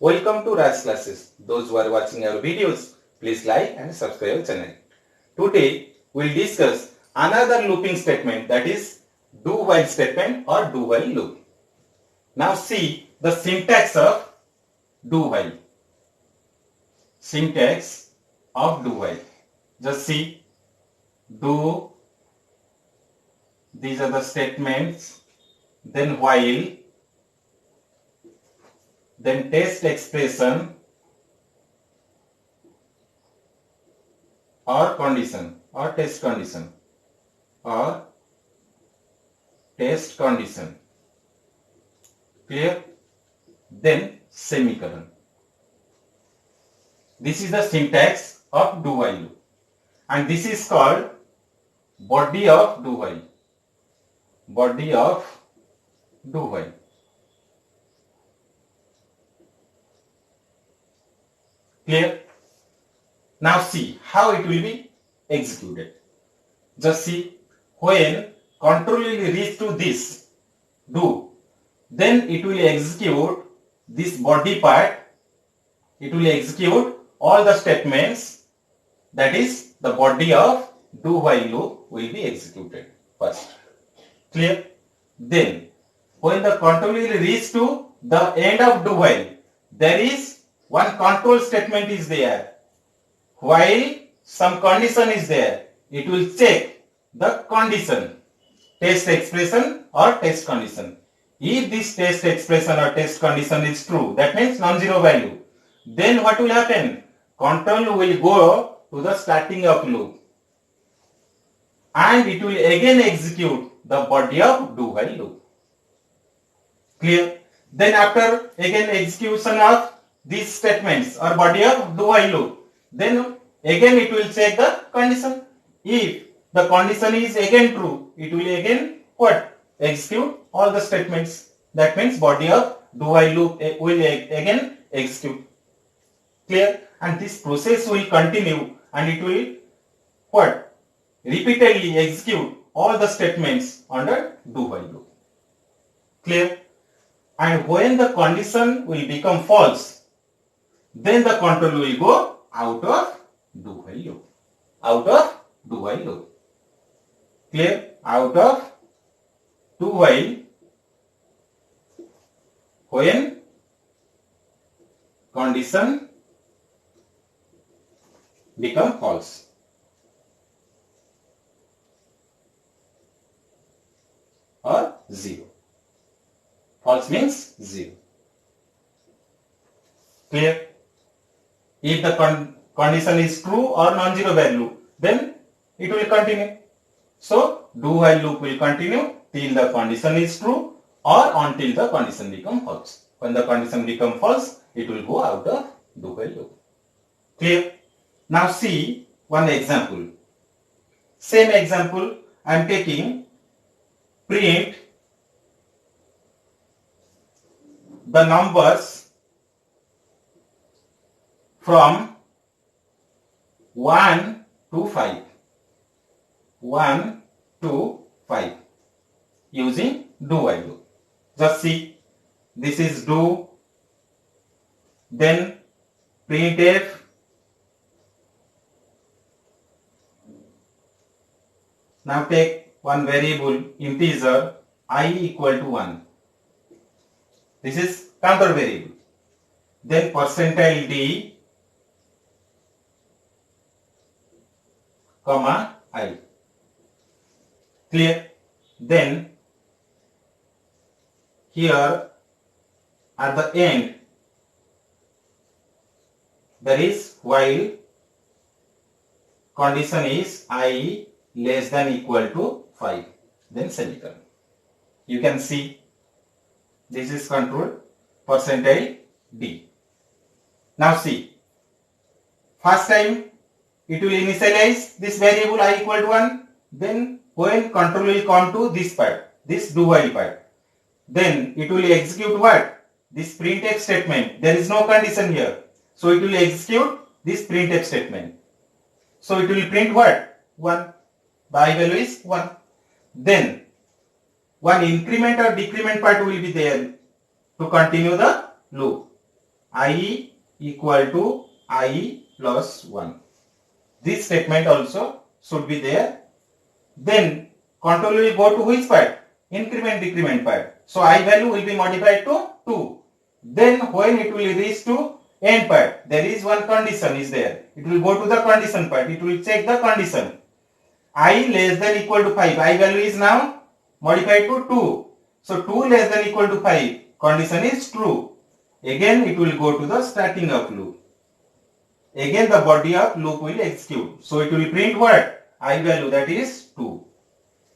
Welcome to Raj classes. Those who are watching our videos, please like and subscribe our channel. Today we'll discuss another looping statement, that is do while statement or do while loop. Now see the syntax of do while. Syntax of do while. Just see do, these are the statements, then while, then test expression or condition or test condition or test condition. Clear? Then semicolon. This is the syntax of do while loop, and this is called body of do while. Body of do while. Clear? Now see how it will be executed. Just see, when control will reach to this do, then it will execute this body part. It will execute all the statements, that is the body of do while loop will be executed first. Clear? Then when the control will reach to the end of do while, there is one control statement is there. While some condition is there, it will check the condition, test expression or test condition. If this test expression or test condition is true, that means non-zero value, then what will happen? Control will go to the starting of loop and it will again execute the body of do while loop. Clear? Then after again execution of these statements or body of do while loop, then again it will check the condition. If the condition is again true, it will again what? Execute all the statements. That means body of do while loop will again execute. Clear? And this process will continue and it will what? Repeatedly execute all the statements under do while loop. Clear? And when the condition will become false, then the control will go out of do while loop. Out of do while loop. Clear? Out of do while when condition become false. Or 0. False means 0. Clear? If the condition is true or non-zero value, then it will continue. So do while loop will continue till the condition is true or until the condition become false. When the condition become false, it will go out of do while loop. Clear? Now see one example. Same example I am taking. Print the numbers from 1 to 5. 1 to 5 using do while loop. Just see, this is do, then printf, now take one variable integer I equal to 1. This is counter variable. Then percentile d comma I. Clear? Then here at the end there is while condition is I less than equal to 5, then semicolon. You can see this is control percentile d. Now see, first time it will initialize this variable I equal to 1, then when control will come to this part, this do while part, then it will execute what? This printf statement. There is no condition here, so it will execute this printf statement. So it will print what? 1. The I value is 1. Then one increment or decrement part will be there to continue the loop. I equal to I plus 1. This statement also should be there. Then control will go to which part? Increment decrement part. So I value will be modified to 2. Then when it will reach to end part, there is one condition is there. It will go to the condition part. It will check the condition. I less than equal to 5. I value is now modified to 2. So 2 less than equal to 5. Condition is true. Again it will go to the starting of loop. Again the body of loop will execute. So it will print what? I value, that is 2.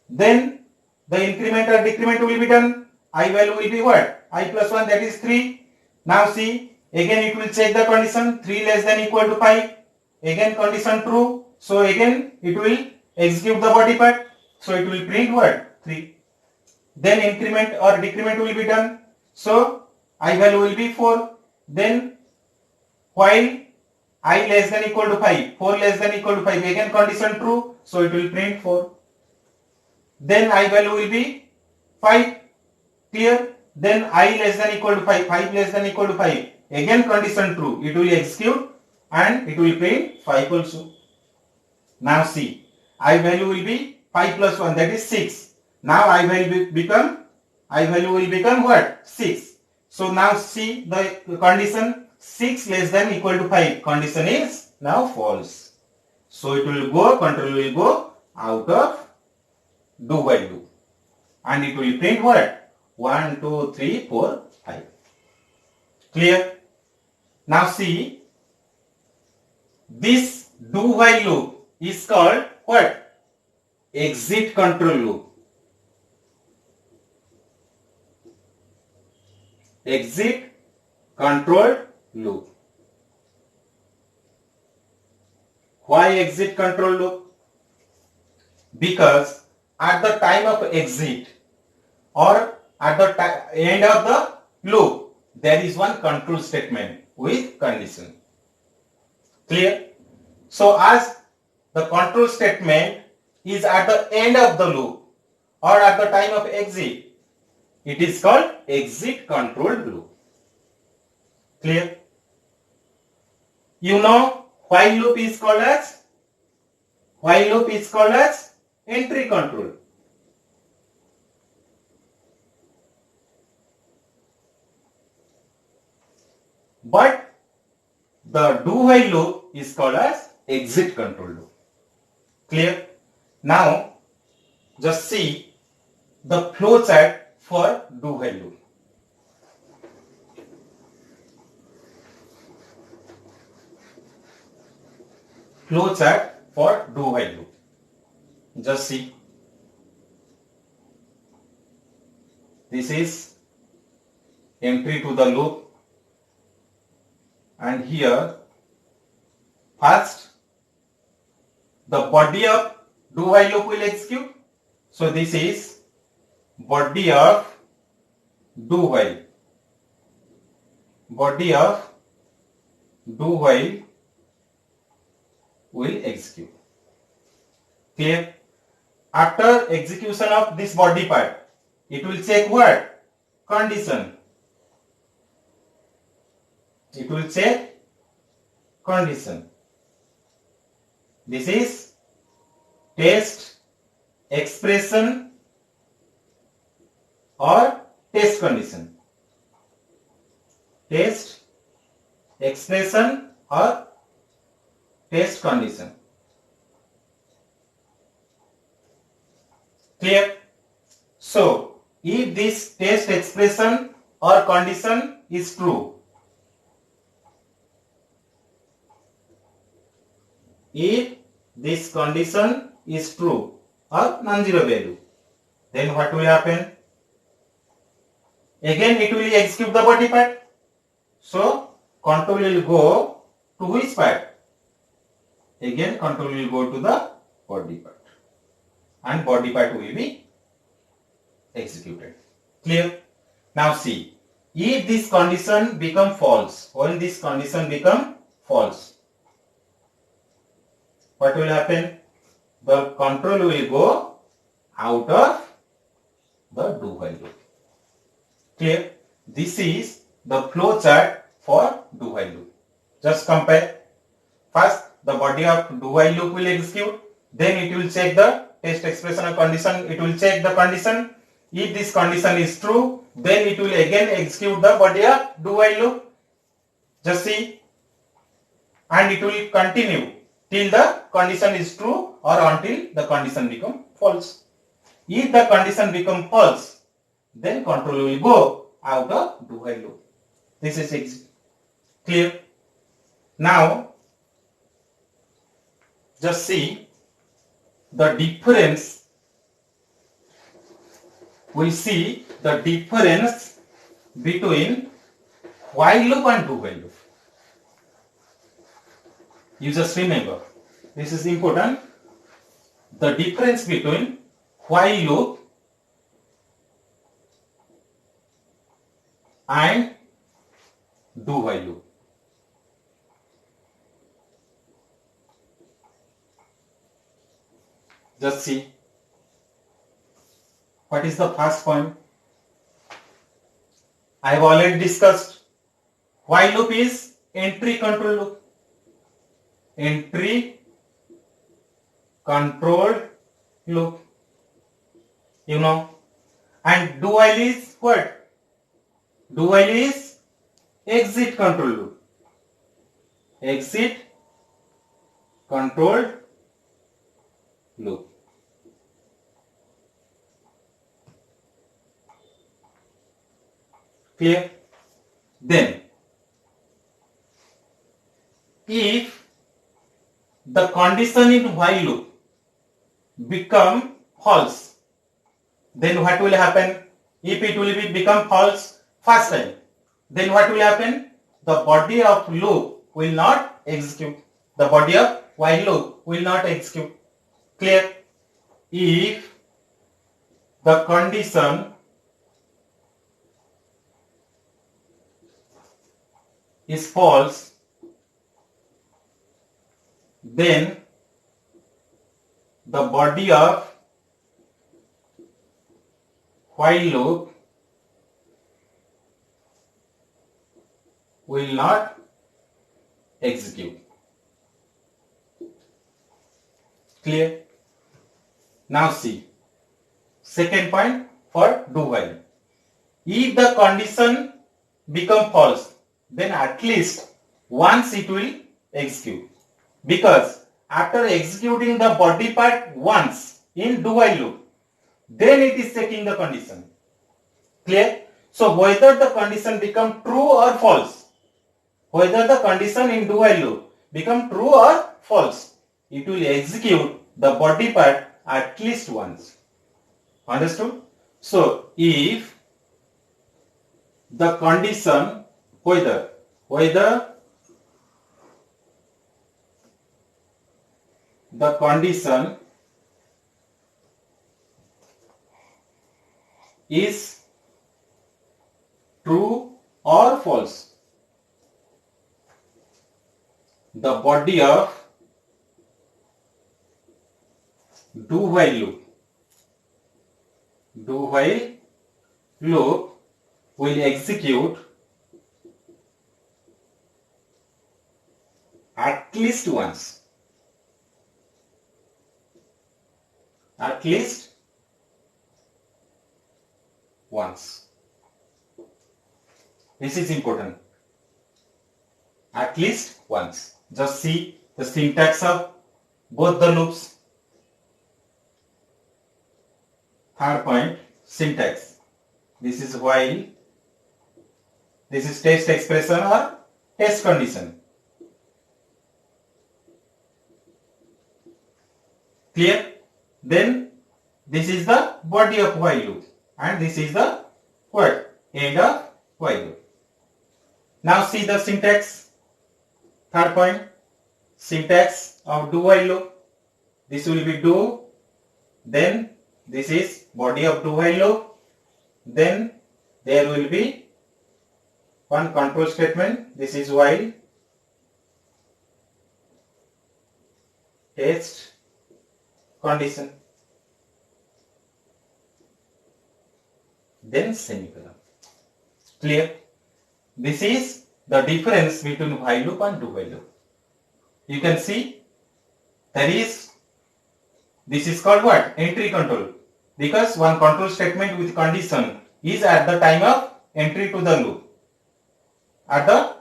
Then the increment or decrement will be done. I value will be what? I plus 1, that is 3. Now see, again it will check the condition. 3 less than equal to 5. Again condition true. So again it will execute the body part. So it will print what? 3. Then increment or decrement will be done. So I value will be 4. Then while I less than equal to 5, 4 less than equal to 5, again condition true. So it will print 4. Then I value will be 5. Clear? Then I less than equal to 5, 5 less than equal to 5. Again condition true. It will execute and it will print 5 also. Now see, I value will be 5 plus 1, that is 6. Now I value will become what? 6. So now see the condition, 6 less than equal to 5. Condition is now false. So it will go, control will go out of do while loop. And it will print what? 1, 2, 3, 4, 5. Clear? Now see, this do while loop is called what? Exit control loop. Exit control loop. Why exit control loop? Because at the time of exit or at the end of the loop, there is one control statement with condition. Clear? So as the control statement is at the end of the loop or at the time of exit, it is called exit control loop. Clear? You know while loop is called as? While loop is called as entry control. But the do while loop is called as exit control loop. Clear? Now just see the flow chart for do while loop. Flow chart for do while loop. Just see. This is entry to the loop, and here first the body of do while loop will execute. So this is body of do while. Body of do while will execute. Clear? After execution of this body part, it will check what? Condition. It will check condition. This is test expression or test condition. Test expression or test condition. Clear? So, if this test expression or condition is true, if this condition is true or non-zero value, then what will happen? Again it will execute the body part. So control will go to which part? Again control will go to the body part, and body part will be executed. Clear? Now see, if this condition become false, when this condition become false, what will happen? The control will go out of the do while loop. Clear? This is the flow chart for do while loop. Just compare. First, the body of do while loop will execute. Then it will check the test expression or condition. It will check the condition. If this condition is true, then it will again execute the body of do while loop. Just see. And it will continue till the condition is true or until the condition become false. If the condition become false, then control will go out of do while loop. This is clear. Now, just see the difference. We see the difference between while loop and do while loop. You just remember, this is important. The difference between while loop and do while loop. Just see. What is the first point? I have already discussed. While loop is entry control loop. Entry control loop. You know. And do while is what? Do while is exit control loop. Exit control loop. Clear? Then, if the condition in while loop become false, then what will happen? If it will become false first time, then what will happen? The body of loop will not execute. The body of while loop will not execute. Clear? If the condition is false, then the body of while loop will not execute. Clear? Now see, second point for do while. If the condition become false, then at least once it will execute. Because after executing the body part once in do while loop, then it is checking the condition. Clear? So whether the condition become true or false, whether the condition in do while loop become true or false, it will execute the body part at least once. Understood? So if the condition whether the condition is true or false, the body of do while loop will execute at least once. At least once. This is important. At least once. Just see the syntax of both the loops. Third point, syntax. This is while. This is test expression or test condition. Clear? Then this is the body of while loop and this is the what? End of while loop. Now see the syntax. Third point, syntax of do while loop. This will be do, then this is body of do while loop, then there will be one control statement. This is while, test condition, then semicolon. Clear? This is the difference between while loop and do while loop. You can see this is called what? Entry control, because one control statement with condition is at the time of entry to the loop. At the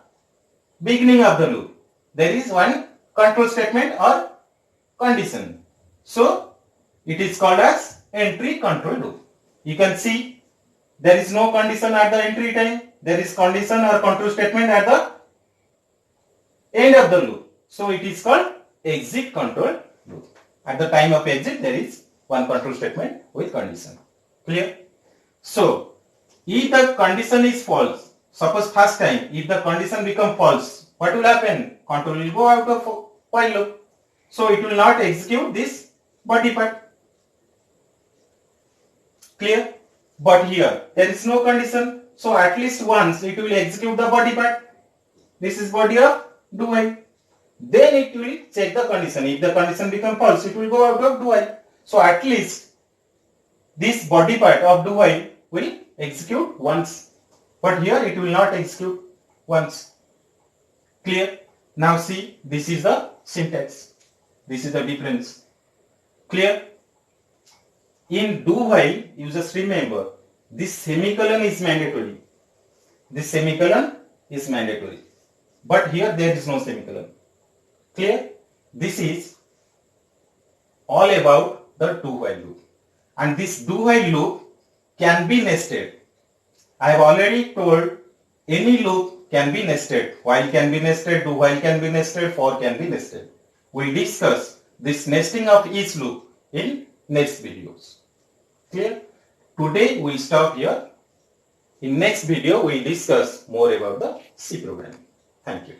beginning of the loop, there is one control statement or condition. So it is called as entry control loop. You can see there is no condition at the entry time. There is condition or control statement at the end of the loop. So it is called exit control loop. At the time of exit, there is one control statement with condition. Clear? So if the condition is false, suppose first time, if the condition become false, what will happen? Control will go out of while loop. So it will not execute this body part. Clear? But here there is no condition. So at least once it will execute the body part. This is body of do while. Then it will check the condition. If the condition become false, it will go out of do while. So at least this body part of do while will execute once. But here it will not execute once. Clear? Now see, this is the syntax. This is the difference. Clear? In do while, you just remember, this semicolon is mandatory. This semicolon is mandatory. But here there is no semicolon. Clear? This is all about the do while loop. And this do while loop can be nested. I have already told any loop can be nested. While can be nested, do while can be nested, for can be nested. We will discuss this nesting of each loop in next videos. Clear? Today we will stop here. In next video we will discuss more about the C program. Thank you.